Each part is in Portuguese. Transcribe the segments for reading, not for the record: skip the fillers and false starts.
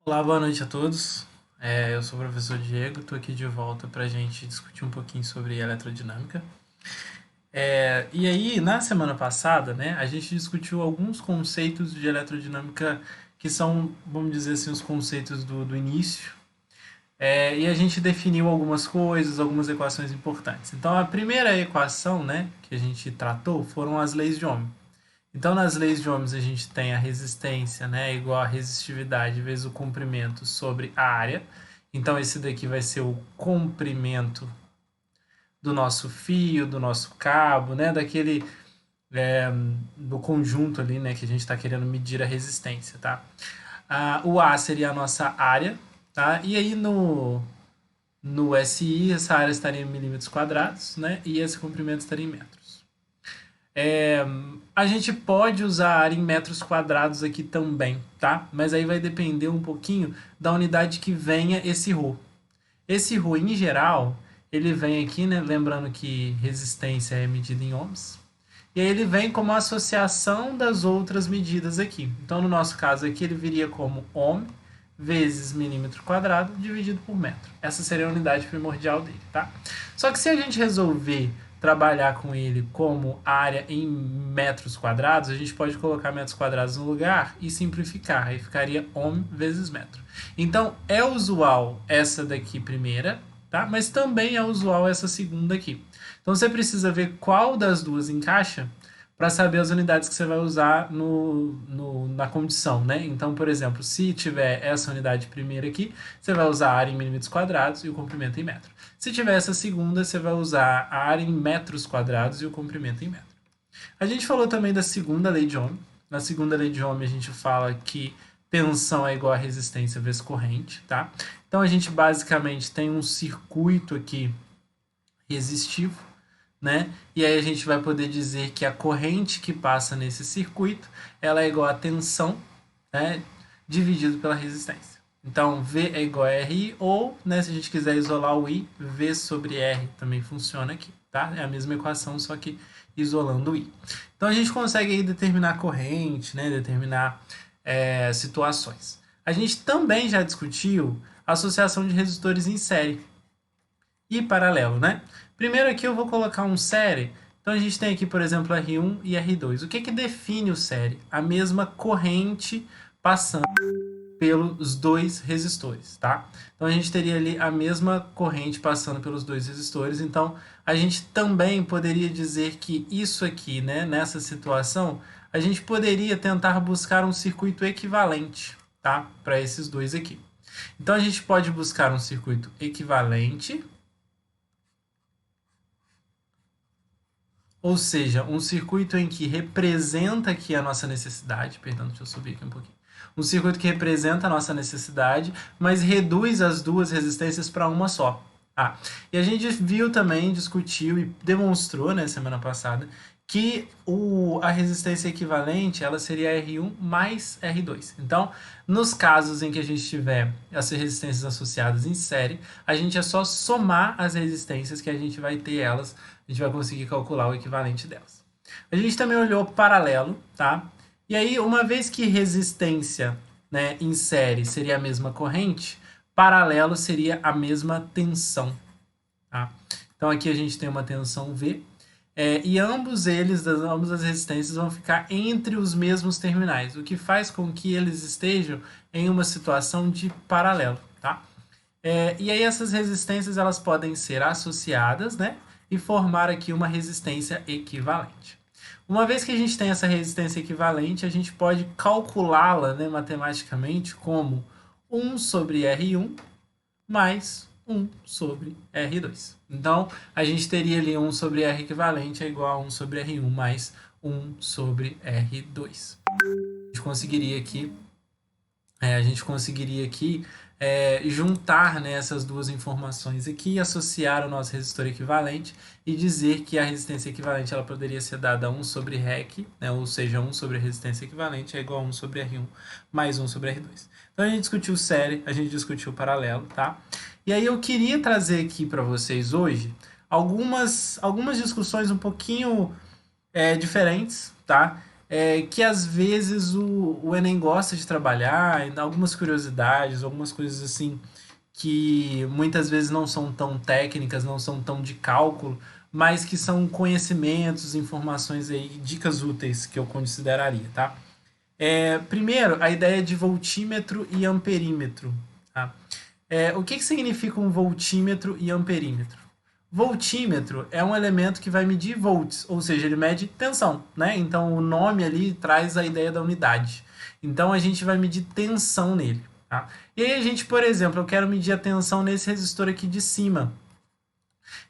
Olá, boa noite a todos. Eu sou o professor Diego, estou aqui de volta para a gente discutir um pouquinho sobre eletrodinâmica. E aí, na semana passada, né, a gente discutiu alguns conceitos de eletrodinâmica que são, vamos dizer assim, os conceitos do início. E a gente definiu algumas coisas, algumas equações importantes. Então, a primeira equação, né, que a gente tratou foram as leis de Ohm. Então, nas leis de Ohms, a gente tem a resistência, né, igual a resistividade vezes o comprimento sobre a área. Então, esse daqui vai ser o comprimento do nosso fio, do nosso cabo, né, é, do conjunto ali, né, que a gente está querendo medir a resistência, tá? O A seria a nossa área, tá? E aí no SI, essa área estaria em milímetros quadrados, né, e esse comprimento estaria em metros. É, a gente pode usar a área em metros quadrados aqui também, tá? Mas aí vai depender um pouquinho da unidade que venha esse ρ. Esse ρ, em geral, ele vem aqui, né? Lembrando que resistência é medida em ohms. E aí ele vem como associação das outras medidas aqui. Então, no nosso caso aqui, ele viria como ohm vezes milímetro quadrado dividido por metro. Essa seria a unidade primordial dele, tá? Só que se a gente resolver trabalhar com ele como área em metros quadrados, a gente pode colocar metros quadrados no lugar e simplificar. Aí ficaria ohm vezes metro. Então, é usual essa daqui primeira, tá? Mas também é usual essa segunda aqui. Então, você precisa ver qual das duas encaixa para saber as unidades que você vai usar na condição, né? Então, por exemplo, se tiver essa unidade primeira aqui, você vai usar a área em milímetros quadrados e o comprimento em metro. Se tiver essa segunda, você vai usar a área em metros quadrados e o comprimento em metro. A gente falou também da segunda lei de Ohm. Na segunda lei de Ohm, a gente fala que tensão é igual a resistência vezes corrente, tá? Então, a gente basicamente tem um circuito aqui resistivo, né? E aí a gente vai poder dizer que a corrente que passa nesse circuito, ela é igual a tensão, né, dividido pela resistência. Então, V é igual a RI, ou, né, se a gente quiser isolar o I, V sobre R também funciona aqui, tá? É a mesma equação, só que isolando o I. Então, a gente consegue aí determinar corrente, né, determinar situações. A gente também já discutiu a associação de resistores em série e paralelo, né? Primeiro aqui eu vou colocar um série. Então a gente tem aqui, por exemplo, R1 e R2. O que que define o série? A mesma corrente passando pelos dois resistores, tá? Então a gente teria ali a mesma corrente passando pelos dois resistores. Então a gente também poderia dizer que isso aqui, né, nessa situação, a gente poderia tentar buscar um circuito equivalente, tá? Para esses dois aqui. Então a gente pode buscar um circuito equivalente, ou seja, um circuito em que representa aqui a nossa necessidade, perdão, deixa eu subir aqui um pouquinho. Um circuito que representa a nossa necessidade, mas reduz as duas resistências para uma só. E a gente viu também, discutiu e demonstrou, né, semana passada, que a resistência equivalente ela seria R1 mais R2. Então, nos casos em que a gente tiver essas resistências associadas em série, a gente é só somar as resistências que a gente vai ter elas, a gente vai conseguir calcular o equivalente delas. A gente também olhou paralelo, tá? E aí, uma vez que resistência, né, em série seria a mesma corrente, paralelo seria a mesma tensão, tá? Então aqui a gente tem uma tensão V, e ambas as resistências vão ficar entre os mesmos terminais, o que faz com que eles estejam em uma situação de paralelo, tá? E aí essas resistências elas podem ser associadas, né, e formar aqui uma resistência equivalente. Uma vez que a gente tem essa resistência equivalente, a gente pode calculá-la, né, matematicamente como 1 sobre R1 mais 1 sobre R2. Então, a gente teria ali 1 sobre R equivalente é igual a 1 sobre R1 mais 1 sobre R2. A gente conseguiria aqui juntar, né, essas duas informações aqui e associar o nosso resistor equivalente e dizer que a resistência equivalente ela poderia ser dada a 1 sobre REC, né, ou seja, 1 sobre a resistência equivalente é igual a 1 sobre R1 mais 1 sobre R2. Então a gente discutiu série, a gente discutiu paralelo, tá? E aí eu queria trazer aqui para vocês hoje algumas discussões um pouquinho diferentes, tá? que às vezes o Enem gosta de trabalhar, ainda algumas curiosidades, algumas coisas assim que muitas vezes não são tão técnicas, não são tão de cálculo, mas que são conhecimentos, informações aí, dicas úteis que eu consideraria, tá? Primeiro, a ideia de voltímetro e amperímetro, tá? O que significa um voltímetro e amperímetro? Voltímetro é um elemento que vai medir volts, ou seja, ele mede tensão, né? Então o nome ali traz a ideia da unidade. Então a gente vai medir tensão nele, tá? E aí a gente, por exemplo, eu quero medir a tensão nesse resistor aqui de cima.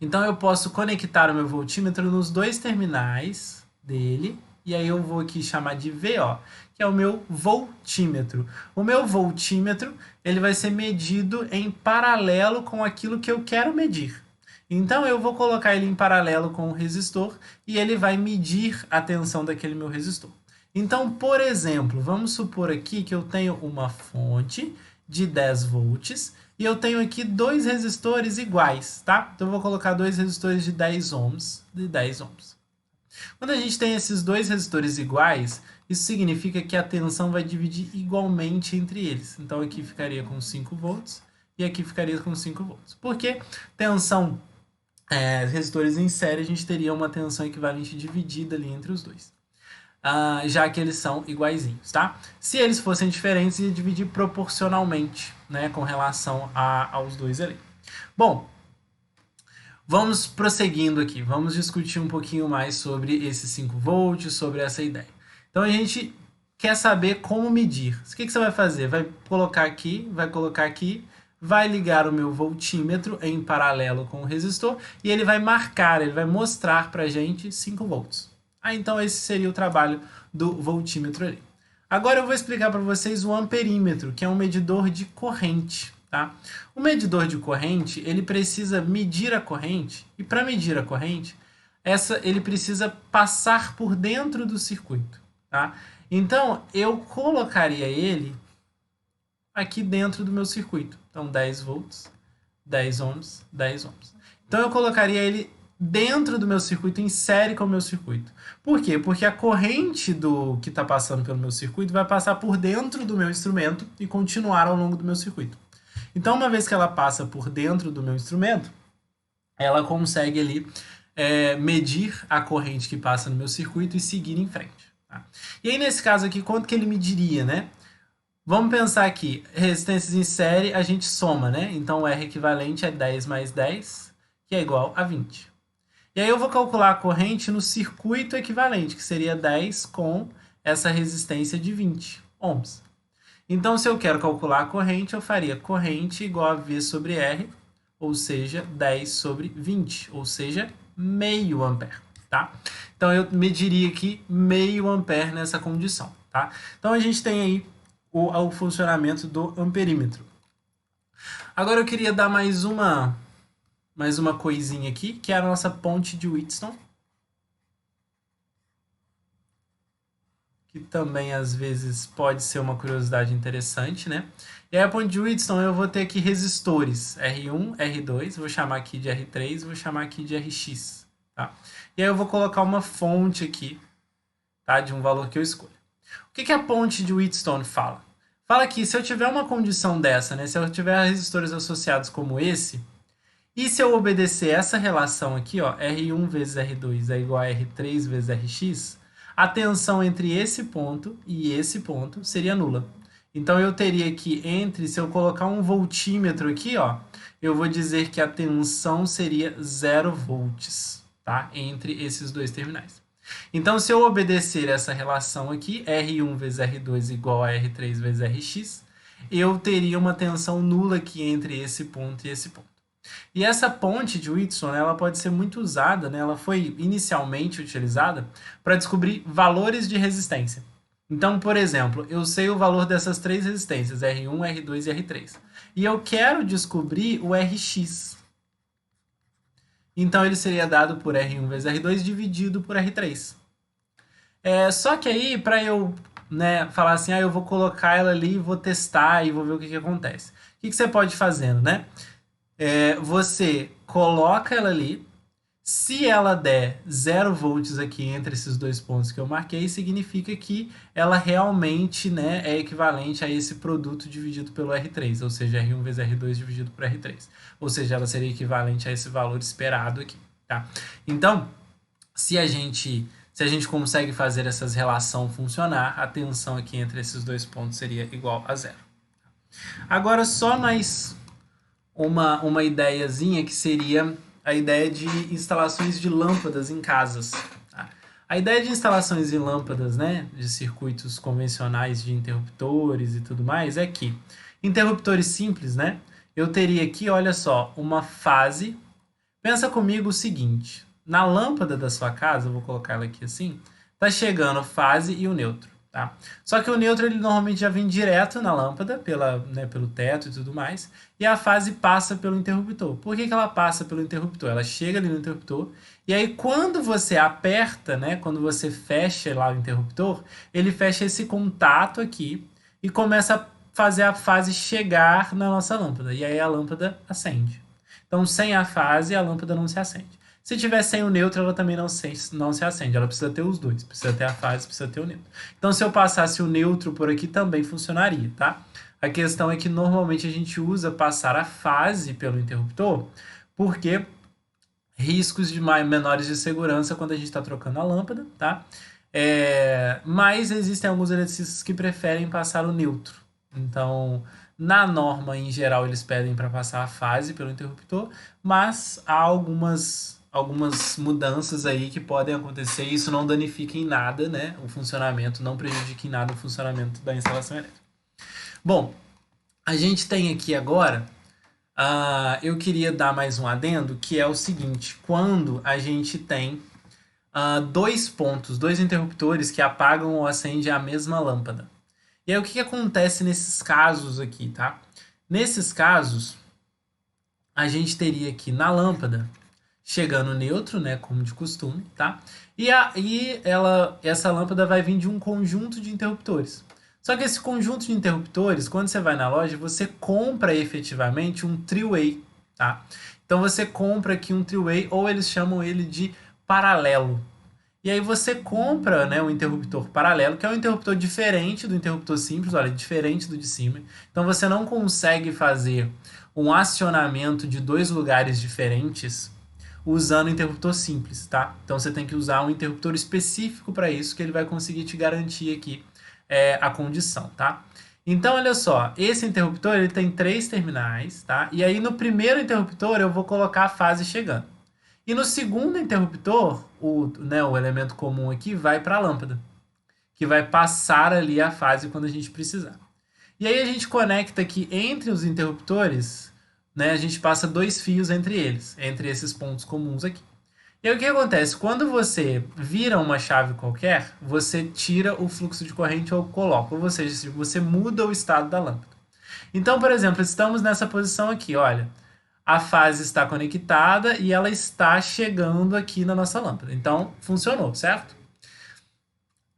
Então eu posso conectar o meu voltímetro nos dois terminais dele, e aí eu vou aqui chamar de VO, que é o meu voltímetro. O meu voltímetro, ele vai ser medido em paralelo com aquilo que eu quero medir. Então eu vou colocar ele em paralelo com o resistor e ele vai medir a tensão daquele meu resistor. Então, por exemplo, vamos supor aqui que eu tenho uma fonte de 10 volts e eu tenho aqui dois resistores iguais, tá? Então eu vou colocar dois resistores de 10 ohms, Quando a gente tem esses dois resistores iguais, isso significa que a tensão vai dividir igualmente entre eles. Então aqui ficaria com 5 volts e aqui ficaria com 5 volts. Porque tensão, resistores em série, a gente teria uma tensão equivalente dividida ali entre os dois. Já que eles são iguaizinhos, tá? Se eles fossem diferentes, ia dividir proporcionalmente, né, com relação aos dois ali. Bom, vamos prosseguindo aqui, vamos discutir um pouquinho mais sobre esses 5 volts, sobre essa ideia. Então a gente quer saber como medir. O que você vai fazer? Vai colocar aqui, vai ligar o meu voltímetro em paralelo com o resistor e ele vai marcar, ele vai mostrar pra gente 5 volts. Então esse seria o trabalho do voltímetro ali. Agora eu vou explicar para vocês o amperímetro, que é um medidor de corrente. Tá? O medidor de corrente, ele precisa medir a corrente, e para medir a corrente, ele precisa passar por dentro do circuito. Tá? Então, eu colocaria ele aqui dentro do meu circuito. Então, 10 volts, 10 ohms, 10 ohms. Então, eu colocaria ele dentro do meu circuito, em série com o meu circuito. Por quê? Porque a corrente que está passando pelo meu circuito vai passar por dentro do meu instrumento e continuar ao longo do meu circuito. Então, uma vez que ela passa por dentro do meu instrumento, ela consegue ali medir a corrente que passa no meu circuito e seguir em frente. Tá? E aí, nesse caso aqui, quanto que ele mediria, né? Vamos pensar aqui, resistências em série a gente soma, né? Então, o R equivalente é 10 mais 10, que é igual a 20. E aí eu vou calcular a corrente no circuito equivalente, que seria 10 com essa resistência de 20 ohms. Então, se eu quero calcular a corrente, eu faria corrente igual a V sobre R, ou seja, 10 sobre 20, ou seja, meio ampere, tá? Então, eu mediria aqui meio ampere nessa condição, tá? Então, a gente tem aí o funcionamento do amperímetro. Agora, eu queria dar mais uma coisinha aqui, que é a nossa ponte de Wheatstone, que também às vezes pode ser uma curiosidade interessante, né? E aí a ponte de Wheatstone eu vou ter aqui resistores R1, R2, vou chamar aqui de R3, vou chamar aqui de RX, tá? E aí eu vou colocar uma fonte aqui, tá? De um valor que eu escolho. O que a ponte de Wheatstone fala? Fala que se eu tiver uma condição dessa, né? Se eu tiver resistores associados como esse, e se eu obedecer essa relação aqui, ó, R1 vezes R2 é igual a R3 vezes RX, a tensão entre esse ponto e esse ponto seria nula. Então eu teria que se eu colocar um voltímetro aqui, ó, eu vou dizer que a tensão seria 0 volts, tá? Entre esses dois terminais. Então se eu obedecer essa relação aqui, R1 vezes R2 igual a R3 vezes RX, eu teria uma tensão nula aqui entre esse ponto e esse ponto. E essa ponte de Wheatstone, ela pode ser muito usada, né? Ela foi inicialmente utilizada para descobrir valores de resistência. Então, por exemplo, eu sei o valor dessas três resistências, R1, R2 e R3. E eu quero descobrir o RX. Então, ele seria dado por R1 vezes R2 dividido por R3. Só que aí, para eu falar assim, eu vou colocar ela ali, vou testar e vou ver o que acontece. O que você pode ir fazendo, né? Você coloca ela ali. Se ela der 0 volts aqui entre esses dois pontos que eu marquei, significa que ela realmente, né, é equivalente a esse produto dividido pelo R3, ou seja, R1 vezes R2 dividido por R3. Ou seja, ela seria equivalente a esse valor esperado aqui, tá? Então, se a gente consegue fazer essas relações funcionar, a tensão aqui entre esses dois pontos seria igual a 0. Agora, só mais uma ideiazinha que seria a ideia de instalações de lâmpadas em casas. Tá? A ideia de instalações de lâmpadas, né, de circuitos convencionais de interruptores e tudo mais, é que interruptores simples, né, eu teria aqui, olha só, uma fase. Pensa comigo o seguinte, na lâmpada da sua casa, eu vou colocar ela aqui assim, tá chegando a fase e o neutro. Tá? Só que o neutro ele normalmente já vem direto na lâmpada, pelo teto e tudo mais, e a fase passa pelo interruptor. Por que ela passa pelo interruptor? Ela chega ali no interruptor, e aí quando você aperta, né, quando você fecha lá o interruptor, ele fecha esse contato aqui e começa a fazer a fase chegar na nossa lâmpada, e aí a lâmpada acende. Então, sem a fase, a lâmpada não se acende. Se tiver sem o neutro, ela também não se acende. Ela precisa ter os dois. Precisa ter a fase, precisa ter o neutro. Então, se eu passasse o neutro por aqui, também funcionaria, tá? A questão é que normalmente a gente usa passar a fase pelo interruptor, porque riscos menores de segurança quando a gente está trocando a lâmpada, tá? Mas existem alguns eletricistas que preferem passar o neutro. Então, na norma, em geral, eles pedem para passar a fase pelo interruptor, mas há algumas mudanças aí que podem acontecer e isso não danifica em nada, né? O funcionamento, não prejudica em nada o funcionamento da instalação elétrica. Bom, a gente tem aqui agora, eu queria dar mais um adendo, que é o seguinte, quando a gente tem dois interruptores que apagam ou acendem a mesma lâmpada. E aí o que acontece nesses casos aqui, tá? Nesses casos, a gente teria aqui na lâmpada chegando neutro, né, como de costume, tá? E aí essa lâmpada vai vir de um conjunto de interruptores. Só que esse conjunto de interruptores, quando você vai na loja, você compra efetivamente um three-way, tá? Então você compra aqui um three-way, ou eles chamam ele de paralelo. E aí você compra, né, um interruptor paralelo, que é um interruptor diferente do interruptor simples, olha, diferente do de cima. Então você não consegue fazer um acionamento de dois lugares diferentes usando o interruptor simples, tá? Então você tem que usar um interruptor específico para isso, que ele vai conseguir te garantir aqui a condição, tá? Então, olha só, esse interruptor ele tem 3 terminais, tá? E aí no primeiro interruptor eu vou colocar a fase chegando. E no segundo interruptor, o elemento comum aqui vai para a lâmpada, que vai passar ali a fase quando a gente precisar. E aí a gente conecta aqui entre os interruptores, né, a gente passa 2 fios entre eles, entre esses pontos comuns aqui. E aí o que acontece? Quando você vira uma chave qualquer, você tira o fluxo de corrente ou coloca, ou seja, você muda o estado da lâmpada. Então, por exemplo, estamos nessa posição aqui, olha. A fase está conectada e ela está chegando aqui na nossa lâmpada. Então, funcionou, certo?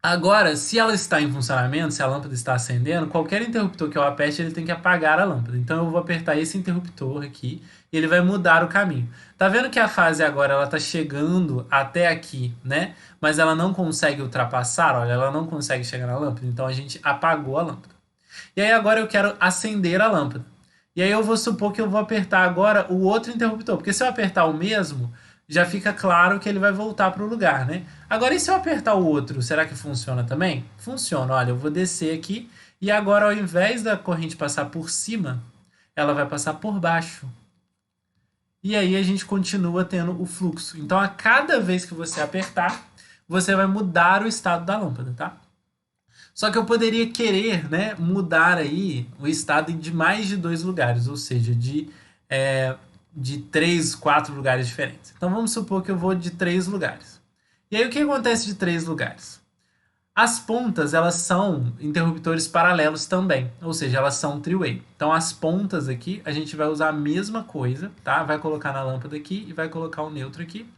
Agora, se ela está em funcionamento, se a lâmpada está acendendo, qualquer interruptor que eu aperte, ele tem que apagar a lâmpada. Então, eu vou apertar esse interruptor aqui e ele vai mudar o caminho. Tá vendo que a fase agora ela está chegando até aqui, né? Mas ela não consegue ultrapassar, olha, ela não consegue chegar na lâmpada. Então, a gente apagou a lâmpada. E aí, agora eu quero acender a lâmpada. E aí eu vou supor que eu vou apertar agora o outro interruptor, porque se eu apertar o mesmo, já fica claro que ele vai voltar para o lugar, né? Agora, e se eu apertar o outro, será que funciona também? Funciona, olha, eu vou descer aqui e agora ao invés da corrente passar por cima, ela vai passar por baixo. E aí a gente continua tendo o fluxo. Então, a cada vez que você apertar, você vai mudar o estado da lâmpada, tá? Só que eu poderia querer, né, mudar aí o estado de mais de 2 lugares, ou seja, de 3, 4 lugares diferentes. Então vamos supor que eu vou de 3 lugares. E aí o que acontece de 3 lugares? As pontas, elas são interruptores paralelos também, ou seja, elas são three-way. Então as pontas aqui, a gente vai usar a mesma coisa, tá? Vai colocar na lâmpada aqui e vai colocar o neutro aqui.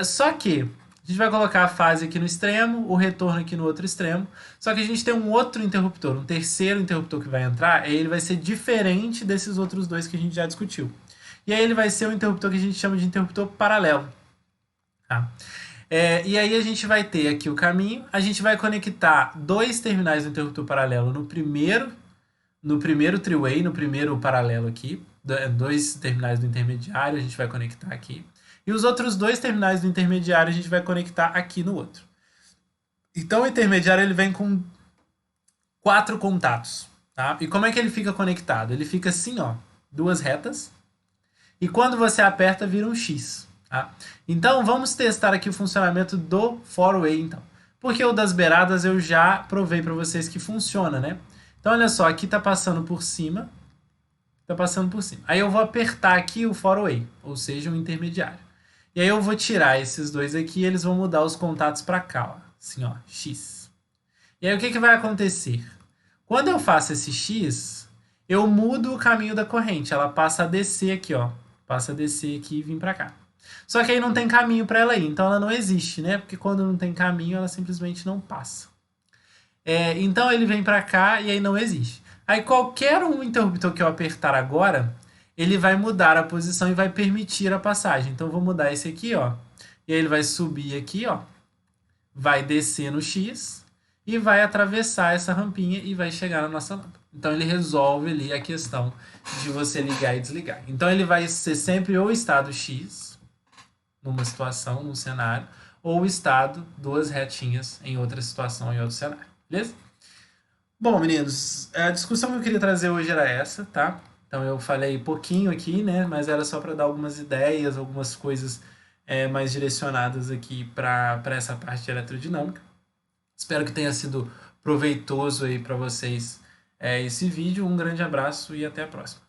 Só que a gente vai colocar a fase aqui no extremo, o retorno aqui no outro extremo. Só que a gente tem um outro interruptor, um terceiro interruptor que vai entrar, e ele vai ser diferente desses outros dois que a gente já discutiu. E aí ele vai ser um interruptor que a gente chama de interruptor paralelo. Tá? E aí a gente vai ter aqui o caminho, a gente vai conectar dois terminais do interruptor paralelo no primeiro three-way, no primeiro paralelo aqui, dois terminais do intermediário a gente vai conectar aqui, e os outros dois terminais do intermediário a gente vai conectar aqui no outro. Então o intermediário ele vem com 4 contatos, tá? E como é que ele fica conectado? Ele fica assim, ó, duas retas, e quando você aperta vira um X, tá? Então vamos testar aqui o funcionamento do four-way, então. Porque o das beiradas eu já provei para vocês que funciona, né? Então olha só, aqui tá passando por cima, tá passando por cima. Aí eu vou apertar aqui o four-way, ou seja, o intermediário. E aí eu vou tirar esses dois aqui e eles vão mudar os contatos para cá, ó. Assim, ó, X. E aí o que vai acontecer? Quando eu faço esse X, eu mudo o caminho da corrente. Ela passa a descer aqui, ó. Passa a descer aqui e vir para cá. Só que aí não tem caminho para ela ir, então ela não existe, né? Porque quando não tem caminho, ela simplesmente não passa. Então ele vem para cá e aí não existe. Aí qualquer um interruptor que eu apertar agora, ele vai mudar a posição e vai permitir a passagem. Então eu vou mudar esse aqui, ó. E aí ele vai subir aqui, ó. Vai descer no X e vai atravessar essa rampinha e vai chegar na nossa lâmpada. Então ele resolve ali a questão de você ligar e desligar. Então ele vai ser sempre ou estado X, numa situação, num cenário, ou o estado duas retinhas em outra situação, em outro cenário. Beleza? Bom, meninos, a discussão que eu queria trazer hoje era essa, tá? Então eu falei pouquinho aqui, né? Mas era só para dar algumas ideias, algumas coisas mais direcionadas aqui para essa parte de eletrodinâmica. Espero que tenha sido proveitoso aí para vocês esse vídeo. Um grande abraço e até a próxima.